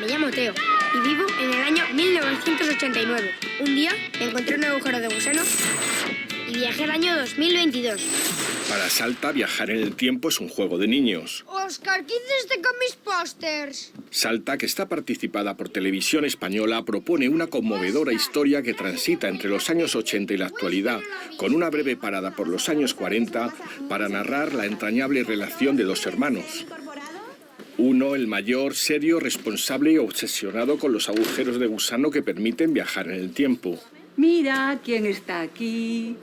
Me llamo Teo y vivo en el año 1989. Un día me encontré un agujero de gusano y viajé al año 2022. Para Salta, viajar en el tiempo es un juego de niños. Óscar, ¿qué hiciste con mis pósters? Salta, que está participada por Televisión Española, propone una conmovedora historia que transita entre los años 80 y la actualidad, con una breve parada por los años 40 para narrar la entrañable relación de dos hermanos. Uno, el mayor, serio, responsable y obsesionado con los agujeros de gusano que permiten viajar en el tiempo. Mira quién está aquí.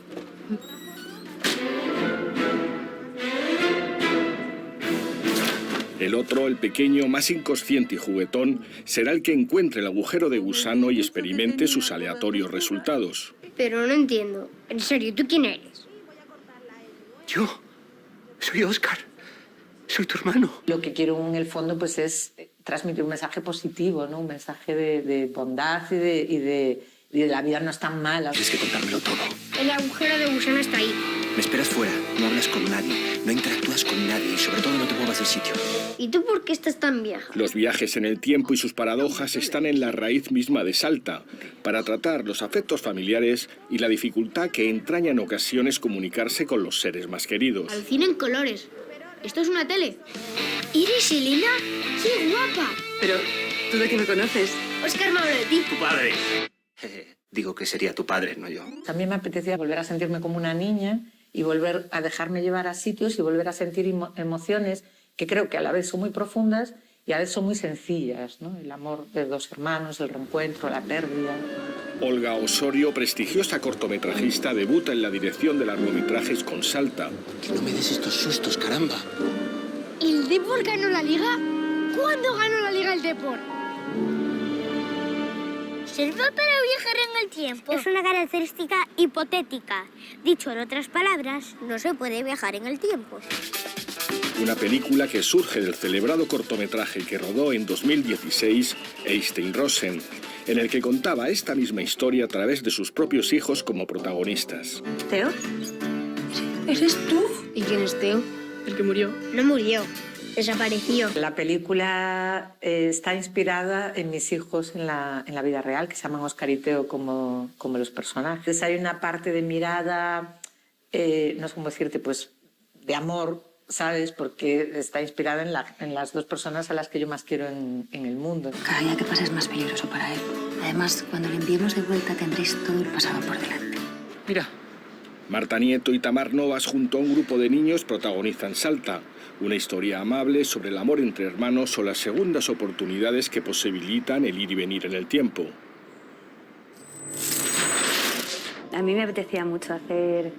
El otro, el pequeño, más inconsciente y juguetón, será el que encuentre el agujero de gusano y experimente sus aleatorios resultados. Pero no entiendo. En serio, ¿tú quién eres? Yo soy Óscar. Soy tu hermano. Lo que quiero en el fondo pues es transmitir un mensaje positivo, ¿no? Un mensaje de bondad y de la vida no es tan mala. Tienes que contármelo todo. El agujero de gusano está ahí. Me esperas fuera, no hablas con nadie, no interactúas con nadie y sobre todo no te muevas del sitio. ¿Y tú por qué estás tan vieja? Los viajes en el tiempo y sus paradojas están en la raíz misma de Salta, para tratar los afectos familiares y la dificultad que entraña en ocasiones comunicarse con los seres más queridos. Al cine en colores. ¿Esto es una tele? ¿Iris y Lina? ¡Qué guapa! Pero, ¿tú de qué me conoces? Óscar me habló de ti. Tu padre. Digo que sería tu padre, no yo. También me apetecía volver a sentirme como una niña y volver a dejarme llevar a sitios y volver a sentir emociones que creo que a la vez son muy profundas y a la vez son muy sencillas, ¿no? El amor de dos hermanos, el reencuentro, la pérdida. Olga Osorio, prestigiosa cortometrajista, debuta en la dirección de largometrajes con Salta. Que no me des estos sustos, caramba. ¿El Depor ganó la Liga? ¿Cuándo ganó la Liga el Depor? ¿Sirve para viajar en el tiempo? Es una característica hipotética. Dicho en otras palabras, no se puede viajar en el tiempo. Una película que surge del celebrado cortometraje que rodó en 2016 Eystein Rosen, en el que contaba esta misma historia a través de sus propios hijos como protagonistas. ¿Teo? ¿Eres tú? ¿Y quién es Teo? El que murió. No murió. Desapareció. La película está inspirada en mis hijos en la vida real, que se llaman Óscar y Teo como los personajes. Hay una parte de mirada, no sé cómo decirte, pues de amor, ¿sabes? Porque está inspirada en las dos personas a las que yo más quiero en el mundo. Cada día que pasa es más peligroso para él. Además, cuando le enviemos de vuelta tendréis todo el pasado por delante. Mira. Marta Nieto y Tamar Novas junto a un grupo de niños protagonizan Salta, una historia amable sobre el amor entre hermanos o las segundas oportunidades que posibilitan el ir y venir en el tiempo. A mí me apetecía mucho hacer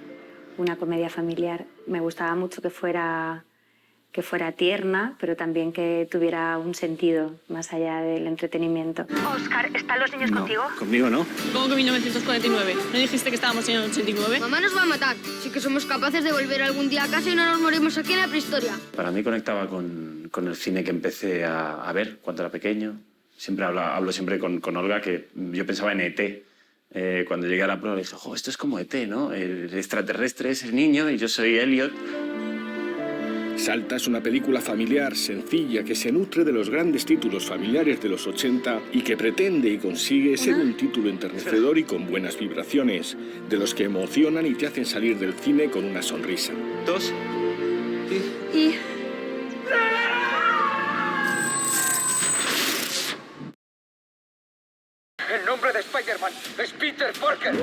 una comedia familiar. Me gustaba mucho que fuera tierna, pero también que tuviera un sentido más allá del entretenimiento. Óscar, ¿están los niños contigo? Conmigo no. ¿Cómo que 1949? ¿No dijiste que estábamos en el 89? Mamá nos va a matar. Sí que somos capaces de volver algún día a casa y no nos morimos aquí en la prehistoria. Para mí conectaba con el cine que empecé a ver cuando era pequeño. Siempre hablo siempre con Olga que yo pensaba en E.T. Cuando llegué a la prueba le dije, esto es como E.T., ¿no? El extraterrestre es el niño y yo soy Elliot. Salta es una película familiar, sencilla, que se nutre de los grandes títulos familiares de los 80 y que pretende y consigue ser un título enternecedor y con buenas vibraciones, de los que emocionan y te hacen salir del cine con una sonrisa. 2. Y... El nombre de Spider-Man es Peter Parker.